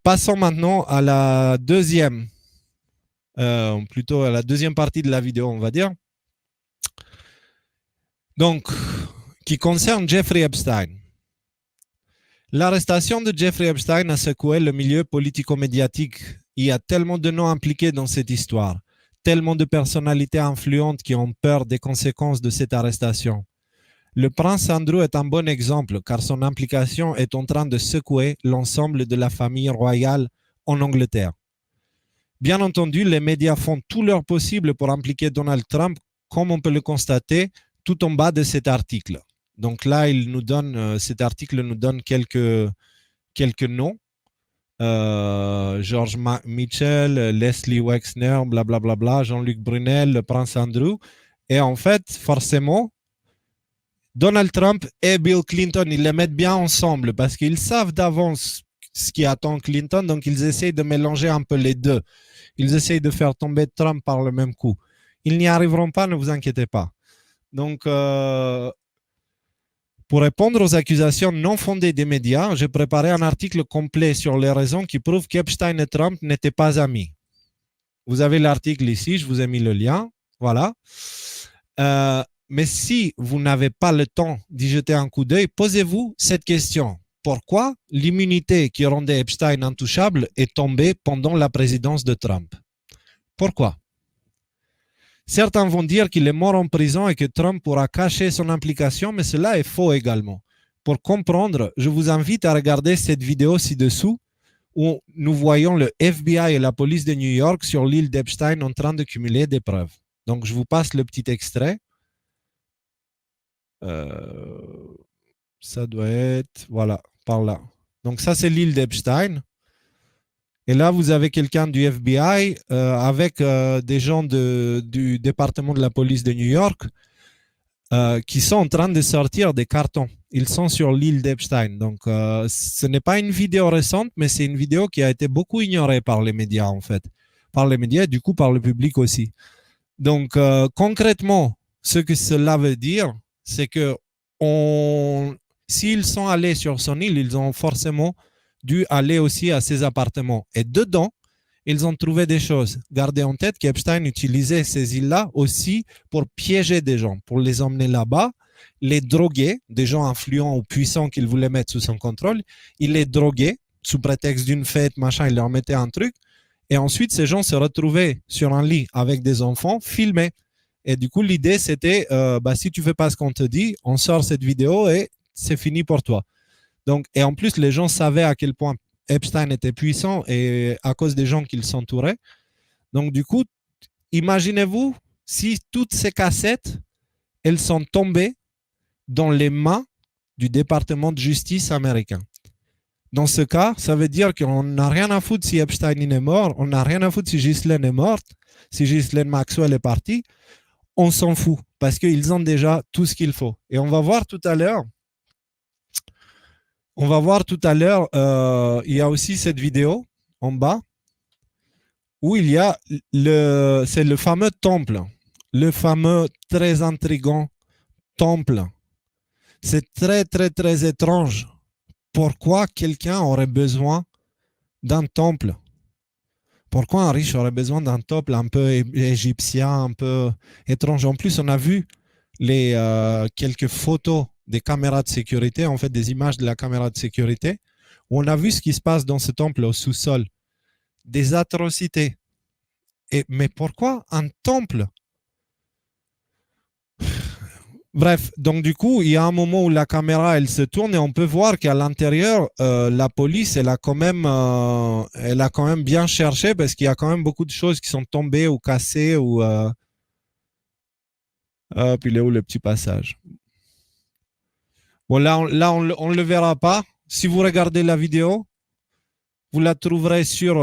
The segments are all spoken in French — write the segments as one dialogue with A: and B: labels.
A: Passons maintenant à la deuxième, plutôt à la deuxième partie de la vidéo, on va dire. Donc, qui concerne Jeffrey Epstein. L'arrestation de Jeffrey Epstein a secoué le milieu politico-médiatique. Il y a tellement de noms impliqués dans cette histoire, tellement de personnalités influentes qui ont peur des conséquences de cette arrestation. Le prince Andrew est un bon exemple car son implication est en train de secouer l'ensemble de la famille royale en Angleterre. Bien entendu, les médias font tout leur possible pour impliquer Donald Trump, comme on peut le constater tout en bas de cet article. Donc là, cet article nous donne quelques noms. George Mitchell, Leslie Wexner, blablabla, Jean-Luc Brunel, le prince Andrew. Et en fait, forcément, Donald Trump et Bill Clinton, ils les mettent bien ensemble parce qu'ils savent d'avance ce qui attend Clinton, donc ils essayent de mélanger un peu les deux. Ils essayent de faire tomber Trump par le même coup. Ils n'y arriveront pas, ne vous inquiétez pas. Donc, pour répondre aux accusations non fondées des médias, j'ai préparé un article complet sur les raisons qui prouvent qu'Epstein et Trump n'étaient pas amis. Vous avez l'article ici, je vous ai mis le lien. Voilà. Mais si vous n'avez pas le temps d'y jeter un coup d'œil, posez-vous cette question. Pourquoi l'immunité qui rendait Epstein intouchable est tombée pendant la présidence de Trump? Pourquoi? Certains vont dire qu'il est mort en prison et que Trump pourra cacher son implication, mais cela est faux également. Pour comprendre, je vous invite à regarder cette vidéo ci-dessous où nous voyons le FBI et la police de New York sur l'île d'Epstein en train de cumuler des preuves. Donc, je vous passe le petit extrait. Ça doit être, voilà, par là. Donc ça, c'est l'île d'Epstein. Et là, vous avez quelqu'un du FBI avec des gens du département de la police de New York qui sont en train de sortir des cartons. Ils sont sur l'île d'Epstein. Donc, ce n'est pas une vidéo récente, mais c'est une vidéo qui a été beaucoup ignorée par les médias, en fait. Par les médias et du coup par le public aussi. Donc, concrètement, ce que cela veut dire, c'est que s'ils sont allés sur son île, ils ont forcément dû aller aussi à ses appartements. Et dedans, ils ont trouvé des choses. Gardez en tête qu'Epstein utilisait ces îles-là aussi pour piéger des gens, pour les emmener là-bas, les droguer, des gens influents ou puissants qu'il voulait mettre sous son contrôle. Il les droguait sous prétexte d'une fête, machin, il leur mettait un truc. Et ensuite, ces gens se retrouvaient sur un lit avec des enfants filmés. Et du coup, l'idée, c'était, si tu ne fais pas ce qu'on te dit, on sort cette vidéo et c'est fini pour toi. Donc, et en plus, les gens savaient à quel point Epstein était puissant et à cause des gens qui s'entouraient. Donc, du coup, imaginez-vous si toutes ces cassettes, elles sont tombées dans les mains du département de justice américain. Dans ce cas, ça veut dire qu'on n'a rien à foutre si Epstein est mort, on n'a rien à foutre si Ghislaine est morte, si Ghislaine Maxwell est partie, on s'en fout parce qu'ils ont déjà tout ce qu'il faut. Et on va voir tout à l'heure, il y a aussi cette vidéo en bas où il y a c'est le fameux temple, le fameux très intriguant temple. C'est très, très, très étrange. Pourquoi quelqu'un aurait besoin d'un temple? Pourquoi un riche aurait besoin d'un temple un peu égyptien, un peu étrange? En plus, on a vu quelques photos des caméras de sécurité, en fait des images de la caméra de sécurité, où on a vu ce qui se passe dans ce temple au sous-sol. Des atrocités. Mais pourquoi un temple? Bref, donc du coup, il y a un moment où la caméra, elle se tourne et on peut voir qu'à l'intérieur, la police, elle a quand même bien cherché parce qu'il y a quand même beaucoup de choses qui sont tombées ou cassées ou... puis il est où le petit passage? Bon, là, on ne le verra pas. Si vous regardez la vidéo, vous la trouverez sur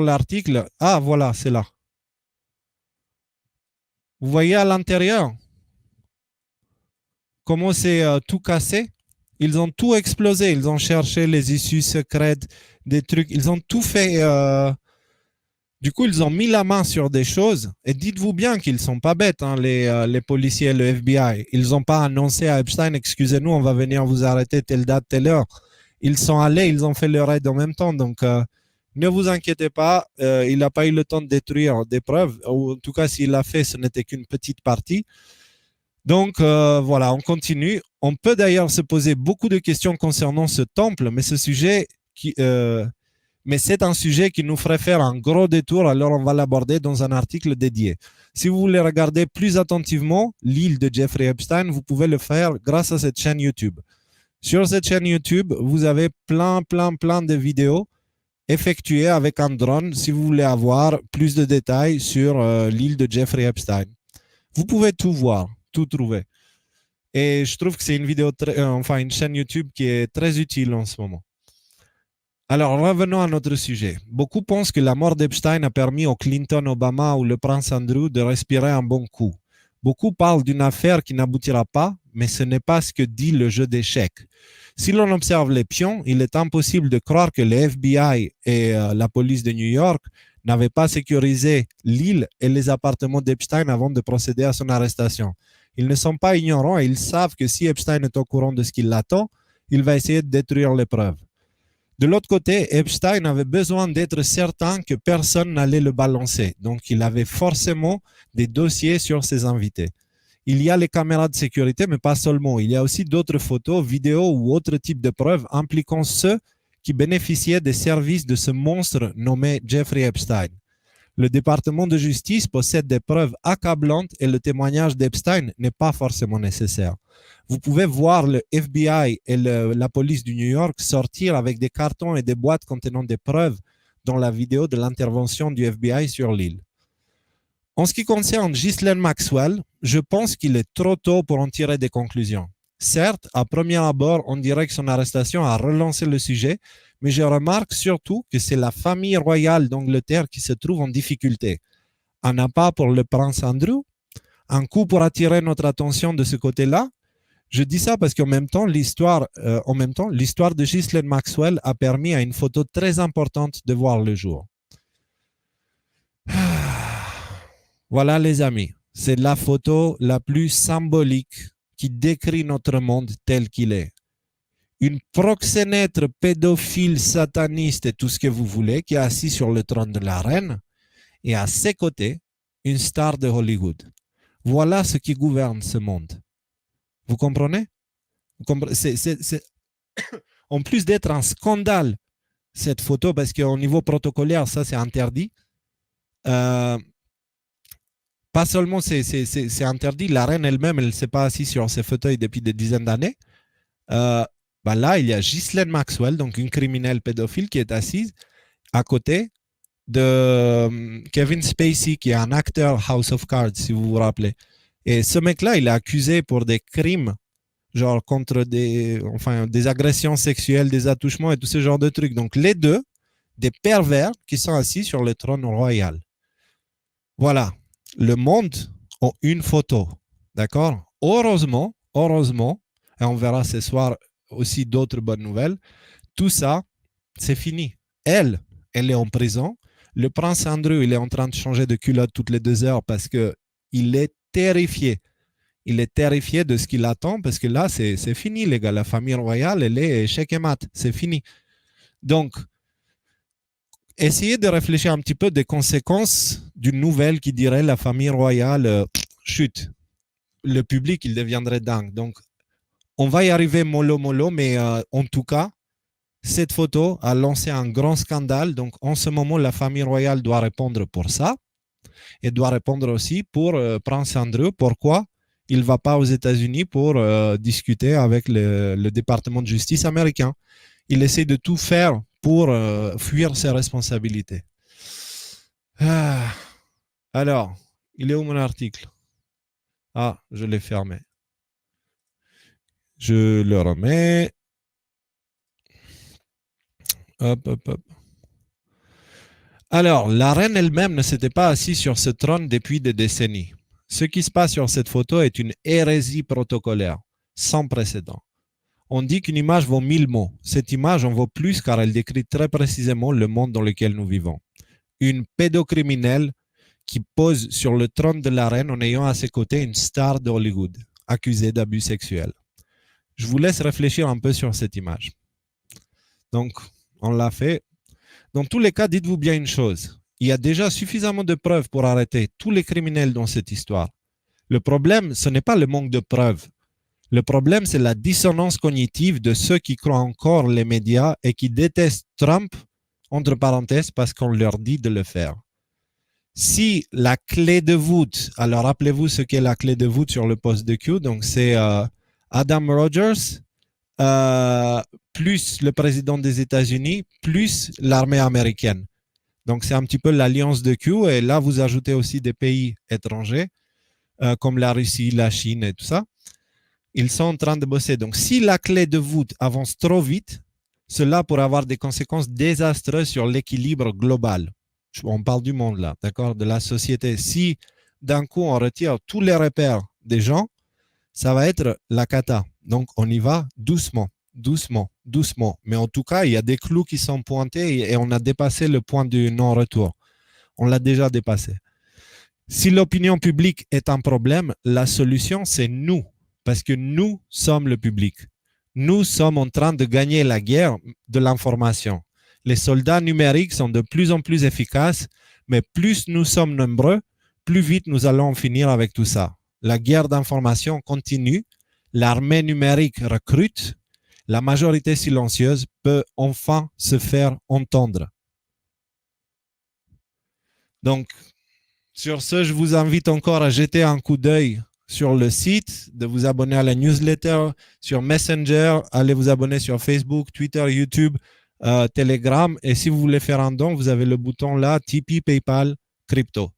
A: l'article. Ah, voilà, c'est là. Vous voyez à l'intérieur comment c'est tout cassé? Ils ont tout explosé. Ils ont cherché les issues secrètes, des trucs. Ils ont tout fait. Du coup, ils ont mis la main sur des choses. Et dites-vous bien qu'ils ne sont pas bêtes, hein, les policiers et le FBI. Ils n'ont pas annoncé à Epstein, excusez-nous, on va venir vous arrêter telle date, telle heure. Ils sont allés, ils ont fait le raid en même temps. Donc, ne vous inquiétez pas, il n'a pas eu le temps de détruire des preuves. Ou en tout cas, s'il l'a fait, ce n'était qu'une petite partie. Donc, voilà, on continue. On peut d'ailleurs se poser beaucoup de questions concernant ce temple, mais mais c'est un sujet qui nous ferait faire un gros détour, alors on va l'aborder dans un article dédié. Si vous voulez regarder plus attentivement l'île de Jeffrey Epstein, vous pouvez le faire grâce à cette chaîne YouTube. Sur cette chaîne YouTube, vous avez plein de vidéos effectuées avec un drone si vous voulez avoir plus de détails sur l'île de Jeffrey Epstein. Vous pouvez tout voir, tout trouver. Et je trouve que c'est une une chaîne YouTube qui est très utile en ce moment. Alors, revenons à notre sujet. Beaucoup pensent que la mort d'Epstein a permis au Clinton, Obama ou le prince Andrew de respirer un bon coup. Beaucoup parlent d'une affaire qui n'aboutira pas, mais ce n'est pas ce que dit le jeu d'échecs. Si l'on observe les pions, il est impossible de croire que le FBI et la police de New York n'avaient pas sécurisé l'île et les appartements d'Epstein avant de procéder à son arrestation. Ils ne sont pas ignorants et ils savent que si Epstein est au courant de ce qui l'attend, il va essayer de détruire les preuves. De l'autre côté, Epstein avait besoin d'être certain que personne n'allait le balancer. Donc, il avait forcément des dossiers sur ses invités. Il y a les caméras de sécurité, mais pas seulement. Il y a aussi d'autres photos, vidéos ou autres types de preuves impliquant ceux qui bénéficiaient des services de ce monstre nommé Jeffrey Epstein. Le département de justice possède des preuves accablantes et le témoignage d'Epstein n'est pas forcément nécessaire. Vous pouvez voir le FBI et la police du New York sortir avec des cartons et des boîtes contenant des preuves dans la vidéo de l'intervention du FBI sur l'île. En ce qui concerne Ghislaine Maxwell, je pense qu'il est trop tôt pour en tirer des conclusions. Certes, à premier abord, on dirait que son arrestation a relancé le sujet, mais je remarque surtout que c'est la famille royale d'Angleterre qui se trouve en difficulté. Un appât pour le prince Andrew, un coup pour attirer notre attention de ce côté-là. Je dis ça parce qu'en même temps, l'histoire de Ghislaine Maxwell a permis à une photo très importante de voir le jour. Voilà les amis, c'est la photo la plus symbolique qui décrit notre monde tel qu'il est. Une proxénète pédophile, sataniste et tout ce que vous voulez, qui est assis sur le trône de la reine, et à ses côtés, une star de Hollywood. Voilà ce qui gouverne ce monde. Vous comprenez? En plus d'être un scandale, cette photo, parce qu'au niveau protocolaire, ça c'est interdit. Pas seulement c'est interdit, la reine elle-même, elle ne s'est pas assise sur ses fauteuils depuis des dizaines d'années. Là, il y a Ghislaine Maxwell, donc une criminelle pédophile qui est assise à côté de Kevin Spacey, qui est un acteur House of Cards, si vous vous rappelez. Et ce mec-là, il est accusé pour des crimes, genre contre des agressions sexuelles, des attouchements et tout ce genre de trucs. Donc, les deux, des pervers qui sont assis sur le trône royal. Voilà. Le monde en une photo. D'accord? Heureusement, et on verra ce soir aussi d'autres bonnes nouvelles, tout ça, c'est fini. Elle est en prison. Le prince Andrew, il est en train de changer de culotte toutes les 2 heures parce qu'il est terrifié. Il est terrifié de ce qu'il attend parce que là, c'est fini, les gars. La famille royale, elle est échec et mat. C'est fini. Donc, essayez de réfléchir un petit peu des conséquences d'une nouvelle qui dirait la famille royale chute. Le public, il deviendrait dingue. Donc, on va y arriver mollo, mais en tout cas, cette photo a lancé un grand scandale. Donc, en ce moment, la famille royale doit répondre pour ça et doit répondre aussi pour Prince Andrew. Pourquoi il ne va pas aux États-Unis pour discuter avec le département de justice américain? Il essaie de tout faire pour fuir ses responsabilités. Alors, il est où mon article? Ah, je l'ai fermé. Je le remets. Hop. Alors, la reine elle-même ne s'était pas assise sur ce trône depuis des décennies. Ce qui se passe sur cette photo est une hérésie protocolaire, sans précédent. On dit qu'une image vaut 1000 mots. Cette image en vaut plus car elle décrit très précisément le monde dans lequel nous vivons. Une pédocriminelle qui pose sur le trône de la reine en ayant à ses côtés une star de Hollywood, accusée d'abus sexuels. Je vous laisse réfléchir un peu sur cette image. Donc, on l'a fait. Dans tous les cas, dites-vous bien une chose. Il y a déjà suffisamment de preuves pour arrêter tous les criminels dans cette histoire. Le problème, ce n'est pas le manque de preuves. Le problème, c'est la dissonance cognitive de ceux qui croient encore les médias et qui détestent Trump, entre parenthèses, parce qu'on leur dit de le faire. Si la clé de voûte, alors rappelez-vous ce qu'est la clé de voûte sur le poste de Q, donc c'est Adam Rogers, plus le président des États-Unis, plus l'armée américaine. Donc c'est un petit peu l'alliance de Q, et là vous ajoutez aussi des pays étrangers, comme la Russie, la Chine et tout ça. Ils sont en train de bosser. Donc si la clé de voûte avance trop vite, cela pourrait avoir des conséquences désastreuses sur l'équilibre global. On parle du monde là, d'accord, de la société. Si d'un coup on retire tous les repères des gens, ça va être la cata. Donc on y va doucement, doucement, doucement. Mais en tout cas, il y a des clous qui sont pointés et on a dépassé le point du non-retour. On l'a déjà dépassé. Si l'opinion publique est un problème, la solution, c'est nous. Parce que nous sommes le public. Nous sommes en train de gagner la guerre de l'information. Les soldats numériques sont de plus en plus efficaces, mais plus nous sommes nombreux, plus vite nous allons en finir avec tout ça. La guerre d'information continue, l'armée numérique recrute, la majorité silencieuse peut enfin se faire entendre. Donc, sur ce, je vous invite encore à jeter un coup d'œil sur le site, de vous abonner à la newsletter, sur Messenger, allez vous abonner sur Facebook, Twitter, YouTube, Telegram. Et si vous voulez faire un don, vous avez le bouton là, Tipeee, PayPal, Crypto.